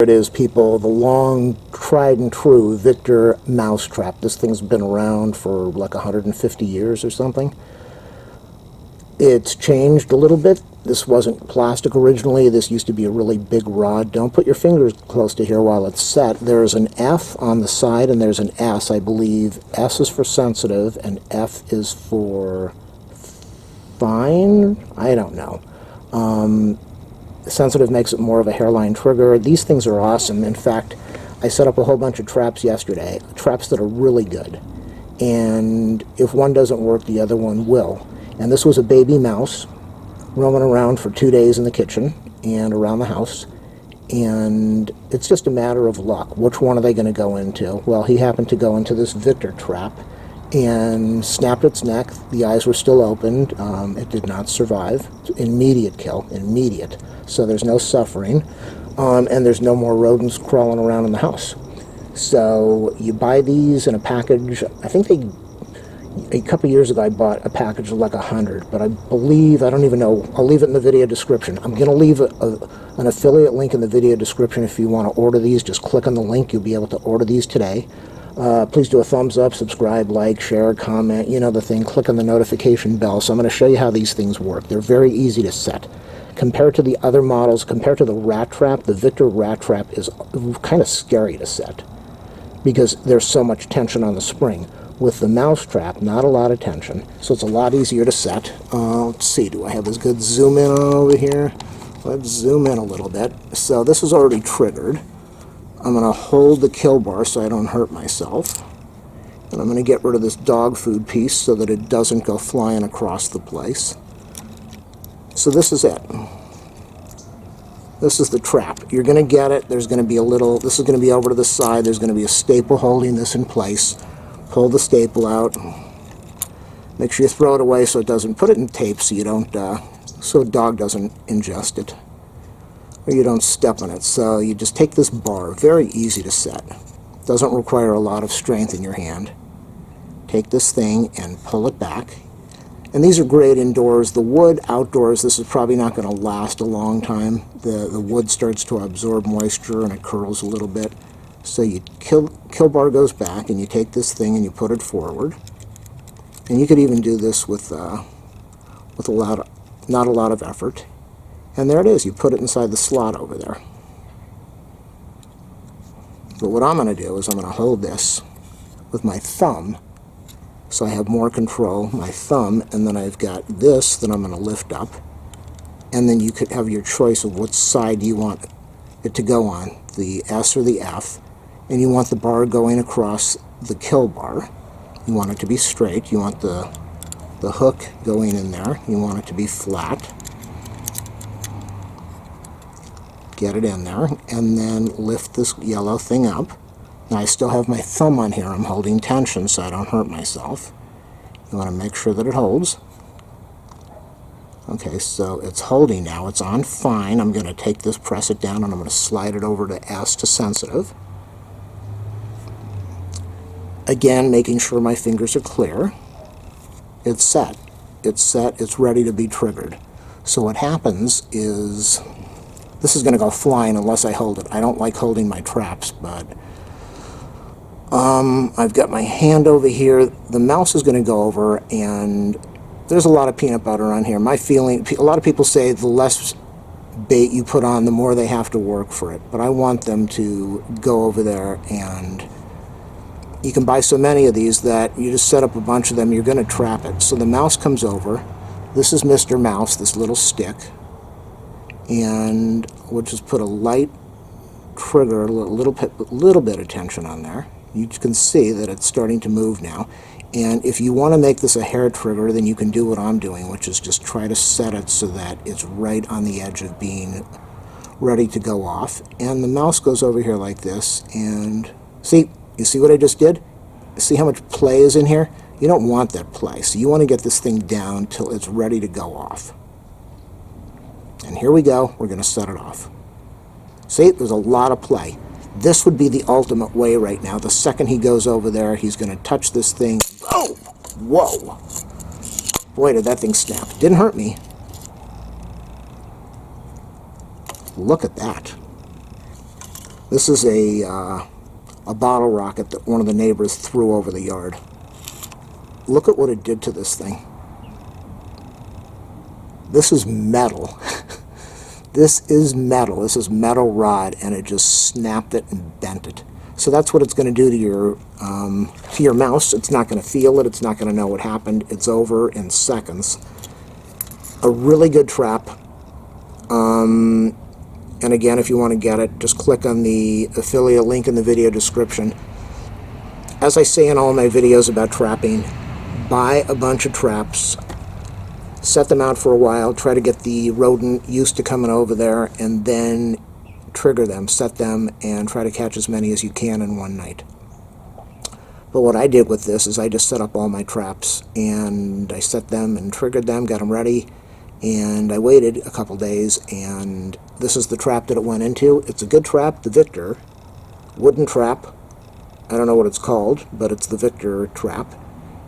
It is, people, the long tried and true Victor mousetrap. This thing's been around for like 150 years or something. It's changed a little bit. This wasn't plastic originally. This used to be a really big rod. Don't put your fingers close to here while it's set. There's an F on the side and there's an S, I believe. S is for sensitive and F is for fine? I don't know. Sensitive makes it more of a hairline trigger. These things are awesome. In fact, I set up a whole bunch of traps yesterday, traps that are really good. And if one doesn't work, the other one will. And this was a baby mouse roaming around for 2 days in the kitchen and around the house. And it's just a matter of luck. Which one are they going to go into? Well, he happened to go into this Victor trap and snapped its neck. The eyes were still open. It did not survive. Immediate kill. Immediate. So there's no suffering. And there's no more rodents crawling around in the house. So you buy these in a package. I think a couple years ago I bought a package of like 100, but I believe, I don't even know, I'll leave it in the video description. I'm going to leave an affiliate link in the video description if you want to order these. Just click on the link. You'll be able to order these today. Please do a thumbs up, subscribe, like, share, comment, you know the thing. Click on the notification bell. So I'm going to show you how these things work. They're very easy to set. Compared to the other models, compared to the rat trap, the Victor rat trap is kind of scary to set because there's so much tension on the spring. With the mouse trap, not a lot of tension, so it's a lot easier to set. Let's see, do I have this good zoom in over here? Let's zoom in a little bit. So this is already triggered. I'm going to hold the kill bar so I don't hurt myself. And I'm going to get rid of this dog food piece so that it doesn't go flying across the place. So this is it. This is the trap. You're going to get it. There's going to be a little, this is going to be over to the side. There's going to be a staple holding this in place. Pull the staple out. Make sure you throw it away so it doesn't, put it in tape so you don't, so a dog doesn't ingest it. Or you don't step on it. So you just take this bar, very easy to set. Doesn't require a lot of strength in your hand. Take this thing and pull it back. And these are great indoors. The wood outdoors, this is probably not going to last a long time. The wood starts to absorb moisture and it curls a little bit. So you kill bar goes back and you take this thing and you put it forward. And you could even do this with not a lot of effort. And there it is. You put it inside the slot over there. But what I'm going to do is I'm going to hold this with my thumb so I have more control, my thumb, and then I've got this that I'm going to lift up. And then you could have your choice of what side you want it to go on, the S or the F. And you want the bar going across the kill bar. You want it to be straight. You want the hook going in there. You want it to be flat. Get it in there, and then lift this yellow thing up. Now I still have my thumb on here. I'm holding tension so I don't hurt myself. You want to make sure that it holds. Okay, so it's holding now. It's on fine. I'm going to take this, press it down, and I'm going to slide it over to S to sensitive. Again, making sure my fingers are clear. It's set. It's set. It's ready to be triggered. So what happens is this is going to go flying unless I hold it. I don't like holding my traps, but I've got my hand over here. The mouse is going to go over, and there's a lot of peanut butter on here. My feeling, a lot of people say the less bait you put on, the more they have to work for it. But I want them to go over there, and you can buy so many of these that you just set up a bunch of them, you're going to trap it. So the mouse comes over. This is Mr. Mouse, this little stick. And we'll just put a light trigger, a little bit of tension on there. You can see that it's starting to move now. And if you want to make this a hair trigger, then you can do what I'm doing, which is just try to set it so that it's right on the edge of being ready to go off. And the mouse goes over here like this, and see, you see what I just did? See how much play is in here? You don't want that play, so you want to get this thing down till it's ready to go off. And here we go. We're going to set it off. See, there's a lot of play. This would be the ultimate way right now. The second he goes over there, he's going to touch this thing. Oh! Whoa! Boy, did that thing snap. Didn't hurt me. Look at that. This is a bottle rocket that one of the neighbors threw over the yard. Look at what it did to this thing. This is metal. This is metal. This is metal rod, and it just snapped it and bent it. So that's what it's going to do to your mouse. It's not going to feel it. It's not going to know what happened. It's over in seconds. A really good trap. And again, if you want to get it, just click on the affiliate link in the video description. As I say in all my videos about trapping, buy a bunch of traps, set them out for a while, try to get the rodent used to coming over there, and then trigger them, set them, and try to catch as many as you can in one night. But what I did with this is I just set up all my traps, and I set them and triggered them, got them ready, and I waited a couple days, and this is the trap that it went into. It's a good trap, the Victor. Wooden trap. I don't know what it's called, but it's the Victor trap.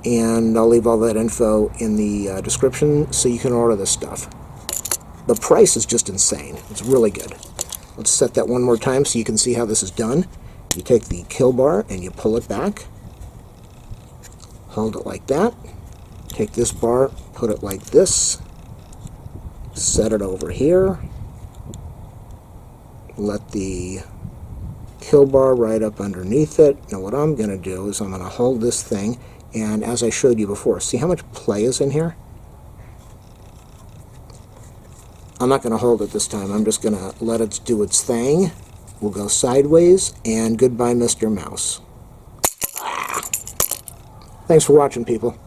And I'll leave all that info in the description so you can order this stuff. The price is just insane. It's really good. Let's set that one more time so you can see how this is done. You take the kill bar and you pull it back. Hold it like that. Take this bar, put it like this. Set it over here. Let the kill bar right up underneath it. Now what I'm going to do is I'm going to hold this thing, and as I showed you before, see how much play is in here? I'm not going to hold it this time. I'm just going to let it do its thing. We'll go sideways, and goodbye, Mr. Mouse. Thanks for watching, people.